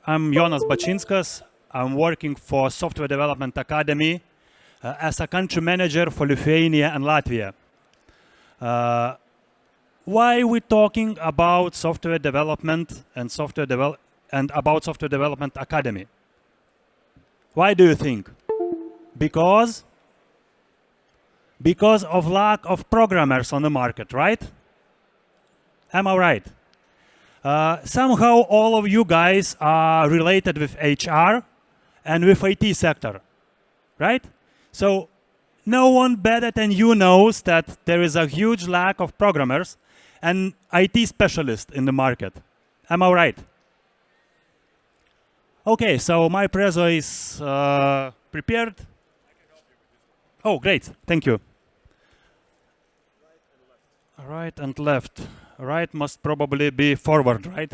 I'm Jonas Bacinskas. I'm working for Software Development Academy as a country manager for Lithuania and Latvia. Why are we talking about software development and about Software Development Academy? Why do you think? Because of lack of programmers on the market, right? Am I right? Somehow all of you guys are related with HR and with IT sector, right? So no one better than you knows that there is a huge lack of programmers and IT specialists in the market. Am I right? Okay, so my preso is prepared. Oh, great, thank you. Right and left. Right must probably be forward, right?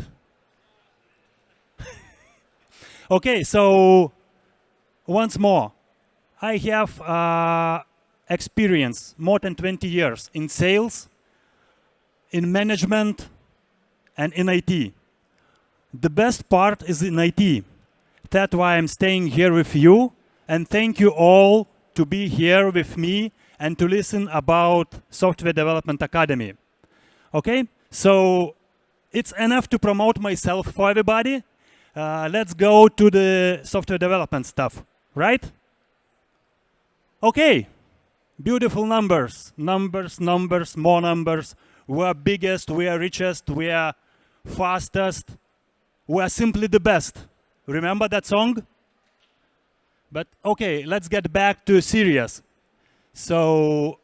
Okay, so once more, I have experience, more than 20 years, in sales, in management, and in IT. The best part is in IT. That's why I'm staying here with you, and thank you all to be here with me and to listen about Software Development Academy. Okay, so it's enough to promote myself for everybody. Let's go to the software development stuff, right? Okay, beautiful numbers, numbers, numbers, more numbers. We are biggest, we are richest, we are fastest, we are simply the best. Remember that song? But okay, let's get back to serious. So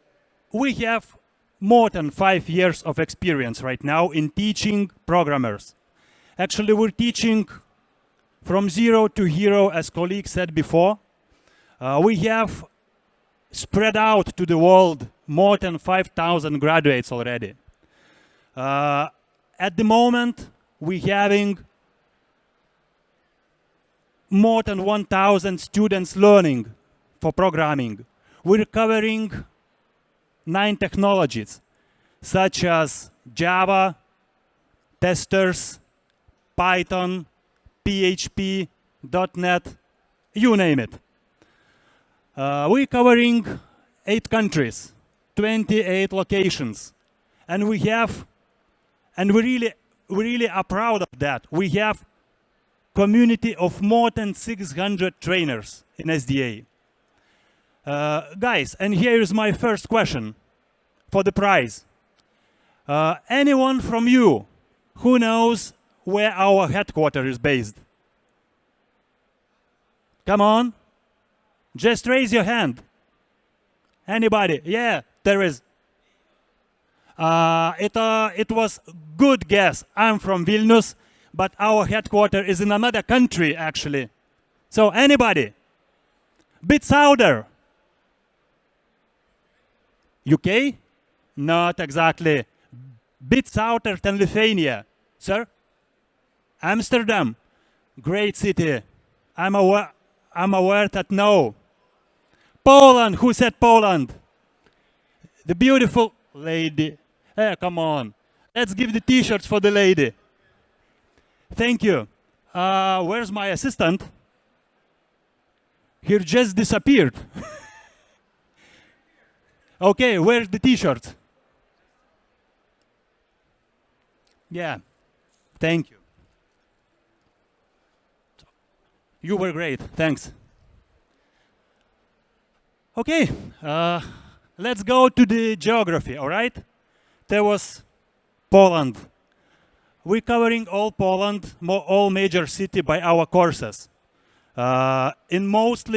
we have more than 5 years of experience right now in teaching programmers. Actually, we're teaching from zero to hero, as colleagues said before. We have spread out to the world more than 5,000 graduates already. At the moment, we're having more than 1,000 students learning for programming. We're covering 9 technologies, such as Java, testers, Python, PHP, .NET, you name it. We're covering 8 countries, 28 locations, and we really are proud of that. We have community of more than 600 trainers in SDA. Guys, and here is my first question for the prize. Anyone from you who knows where our headquarters is based? Come on, just raise your hand. Anybody? Yeah, there is. It was good guess. I'm from Vilnius, but our headquarters is in another country, actually. So anybody? Bit louder. UK? Not exactly. Bit southern than Lithuania. Sir? Amsterdam? Great city. I'm aware that no. Poland? Who said Poland? The beautiful lady. Hey, come on. Let's give the t-shirts for the lady. Thank you. Where's my assistant? He just disappeared. Okay, where's the t-shirt? Yeah, thank you. You were great, thanks. Okay, let's go to the geography, all right? There was Poland. We're covering all Poland, all major cities by our courses. In most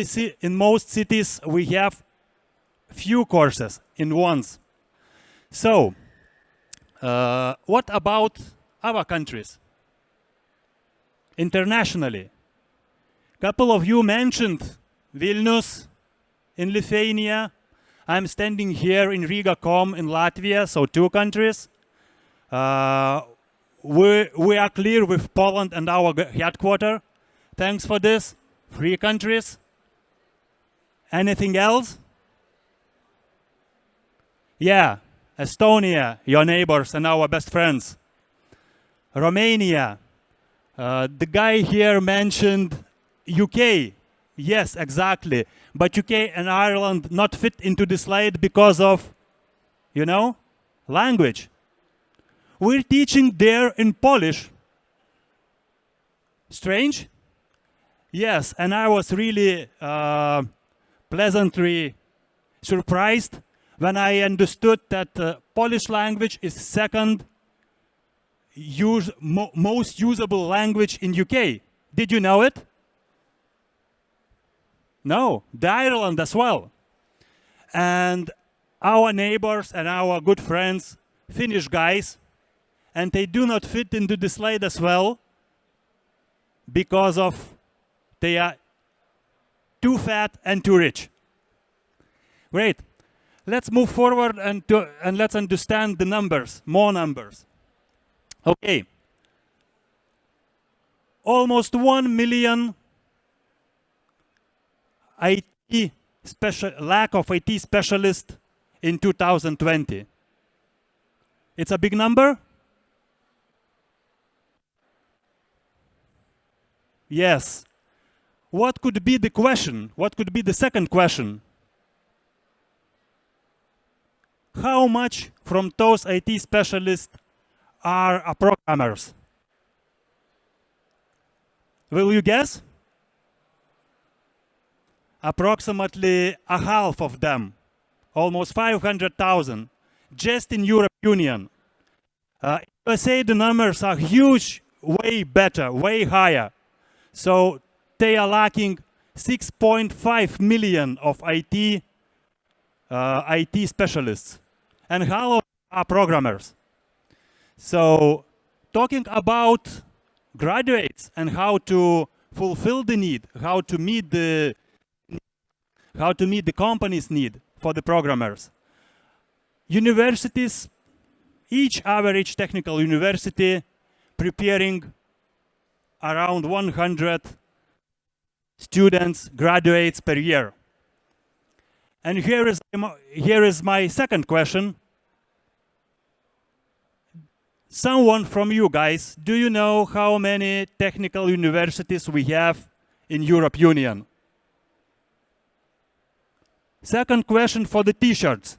cities, we have few courses in ones. So, what about other countries? Internationally, couple of you mentioned Vilnius in Lithuania. I'm standing here in RigaComm in Latvia, so 2 countries. We are clear with Poland and our headquarters. Thanks for this. 3 countries. Anything else? Yeah, Estonia, your neighbors and our best friends. Romania, The guy here mentioned UK. Yes, exactly. But UK and Ireland not fit into the slide because of, you know, language. We're teaching there in Polish. Strange? Yes, and I was really pleasantly surprised when I understood that Polish language is second most usable language in UK. Did you know it? No, the Ireland as well. And our neighbors and our good friends, Finnish guys, and they do not fit into the slide as well because of they are too fat and too rich. Great. Let's move forward and let's understand the numbers, more numbers. Okay. Almost 1 million lack of IT specialists in 2020. It's a big number? Yes. What could be the question? What could be the second question? How much from those IT specialists are programmers? Will you guess? Approximately a half of them, almost 500,000, just in Europe Union. USA, the numbers are huge, way better, way higher. So they are lacking 6.5 million of IT specialists, and how are programmers. So talking about graduates and how to fulfill the need, how to meet the company's need for the programmers. Universities, each average technical university preparing around 100 students, graduates per year. And here is my second question. Someone from you guys, do you know how many technical universities we have in Europe Union? Second question for the t-shirts.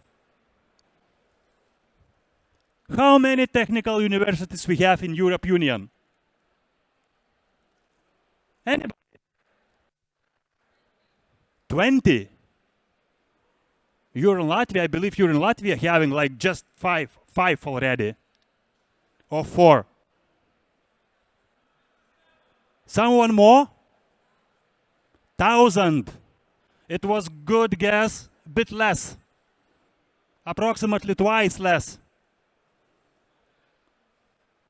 How many technical universities we have in Europe Union? Anybody? 20. You're in Latvia, I believe you're in Latvia having like just five already. Or 4. Someone more? 1,000. It was good guess, bit less. Approximately twice less.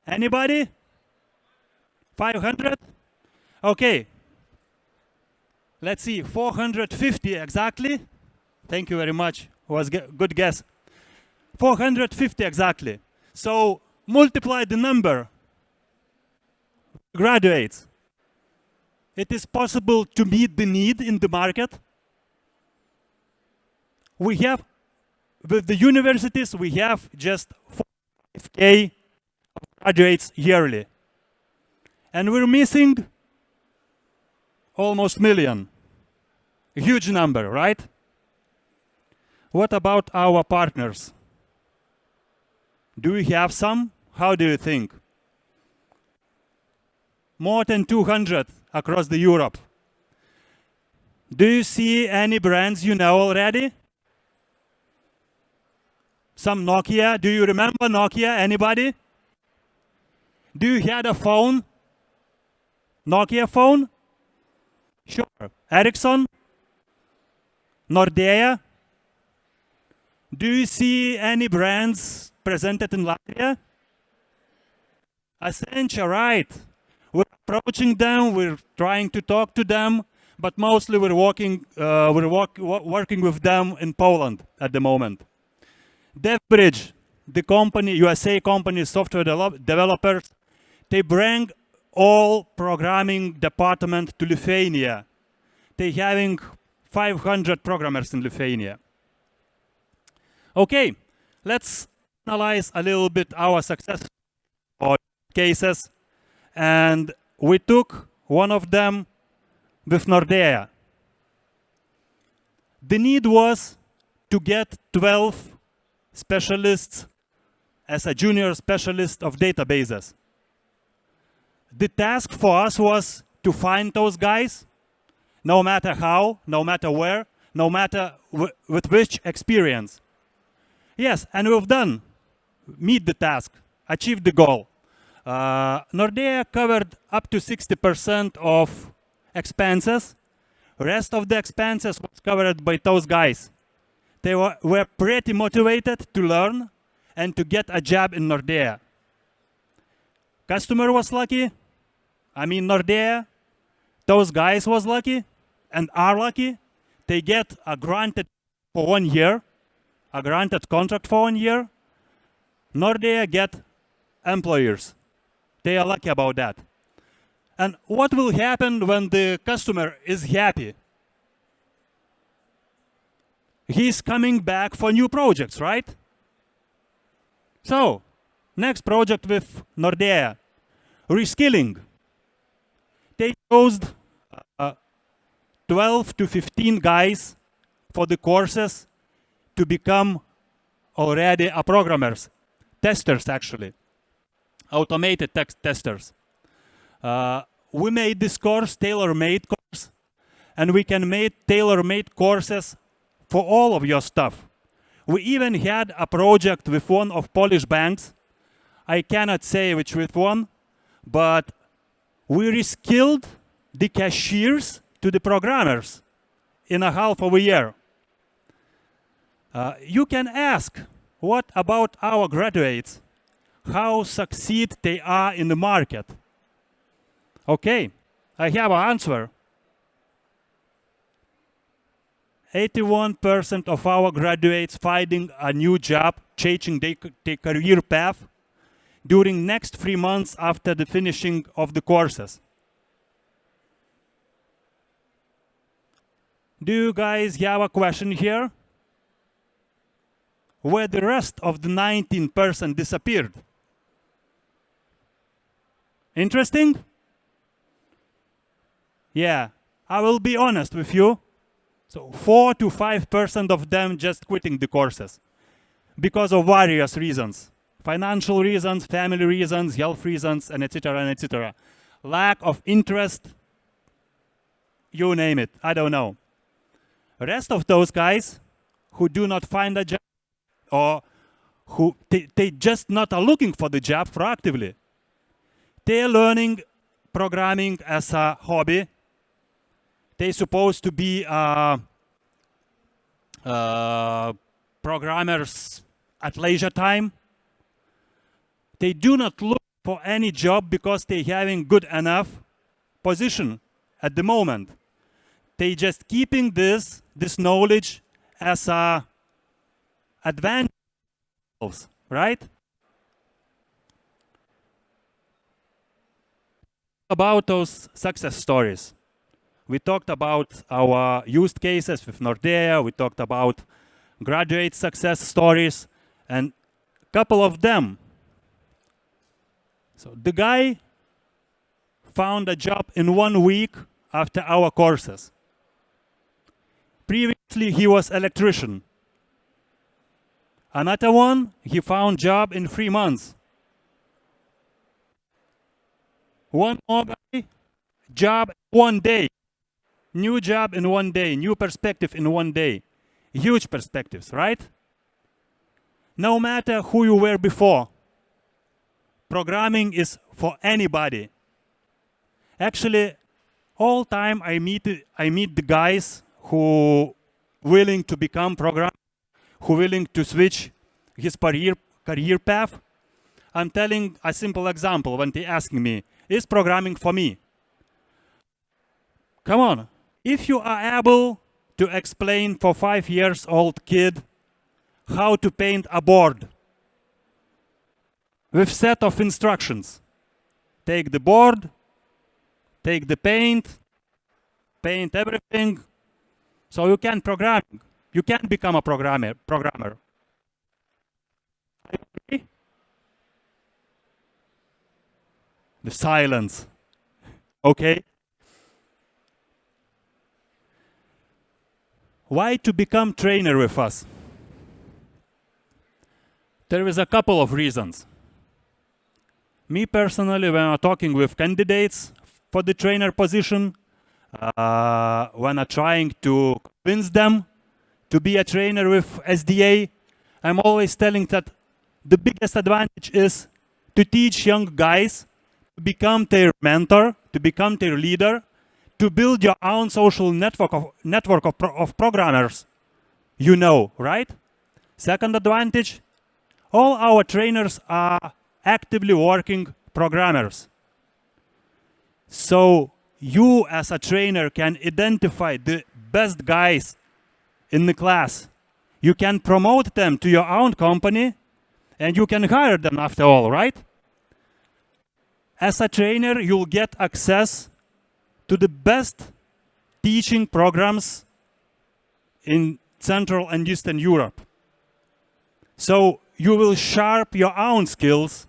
Anybody? 500? Okay. Let's see, 450 exactly. Thank you very much. Was good guess. 450 exactly. So multiply the number. Graduates. It is possible to meet the need in the market. We have, with the universities, we have just 5K graduates yearly. And we're missing almost million. A huge number, right? What about our partners? Do we have some? How do you think? More than 200 across the Europe. Do you see any brands you know already? Some Nokia. Do you remember Nokia? Anybody? Do you have a phone? Nokia phone? Sure. Ericsson? Nordea? Do you see any brands presented in Latvia? Accenture, right. We're approaching them, we're trying to talk to them, but mostly we're working with them in Poland at the moment. DevBridge, the company, USA company, software developers, they bring all programming department to Lithuania. They're having 500 programmers in Lithuania. Okay, let's analyze a little bit our success cases and we took one of them with Nordea. The need was to get 12 specialists as a junior specialist of databases. The task for us was to find those guys, no matter how, no matter where, no matter with which experience. Yes, and we've done, meet the task, achieved the goal. Nordea covered up to 60% of expenses. Rest of the expenses was covered by those guys. They were pretty motivated to learn and to get a job in Nordea. Customer was lucky. I mean Nordea. Those guys was lucky and are lucky. They get a granted for 1 year, a granted contract for 1 year. Nordea get employers. They are lucky about that. And what will happen when the customer is happy? He's coming back for new projects, right? So, next project with Nordea, reskilling. They chose 12 to 15 guys for the courses to become already a programmers, testers actually, automated testers. We made this course tailor-made course, and we can make tailor-made courses for all of your stuff. We even had a project with one of Polish banks. I cannot say which with one, but we reskilled the cashiers to the programmers in a half of a year. You can ask, what about our graduates? How succeed they are in the market? Okay, I have an answer. 81% of our graduates finding a new job, changing their career path during next 3 months after the finishing of the courses. Do you guys have a question here? Where the rest of the 19% disappeared? Interesting? Yeah, I will be honest with you. So 4 to 5% of them just quitting the courses because of various reasons. Financial reasons, family reasons, health reasons, and etc. and etc. Lack of interest, you name it, I don't know. The rest of those guys who do not find a job or who they just not are looking for the job proactively. They're learning programming as a hobby. They're supposed to be programmers at leisure time. They do not look for any job because they're having good enough position at the moment. They just keeping this knowledge as a advantage, right? About those success stories. We talked about our use cases with Nordea. We talked about graduate success stories, and a couple of them. So the guy found a job in 1 week after our courses. Previously, he was electrician. Another one, he found job in 3 months. One more guy, job 1 day. New job in 1 day, new perspective in 1 day. Huge perspectives, right? No matter who you were before, programming is for anybody. Actually, all time I meet the guys who willing to become programmer, who willing to switch his career path. I'm telling a simple example when they asking me, is programming for me? Come on. If you are able to explain for 5 years old kid how to paint a board with set of instructions, take the board, take the paint everything, so you can program. You can become a programmer. The silence. Okay? Why to become trainer with us? There is a couple of reasons. Me personally, when I'm talking with candidates for the trainer position, when I'm trying to convince them to be a trainer with SDA, I'm always telling that the biggest advantage is to teach young guys to become their mentor, to become their leader, to build your own social network of programmers. You know, right? Second advantage, all our trainers are actively working programmers. So you as a trainer can identify the best guys in the class. You can promote them to your own company and you can hire them after all, right? As a trainer, you'll get access to the best teaching programs in Central and Eastern Europe. So you will sharpen your own skills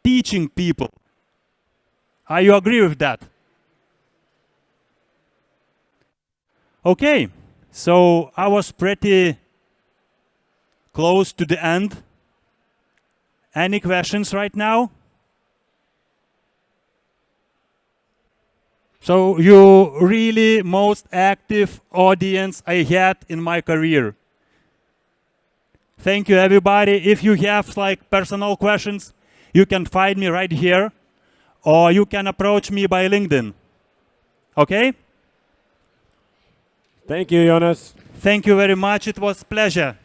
teaching people. Are you agree with that? Okay, so I was pretty close to the end. Any questions right now? So you really most active audience I had in my career. Thank you, everybody. If you have like personal questions, you can find me right here, or you can approach me by LinkedIn. Okay? Thank you, Jonas. Thank you very much. It was a pleasure.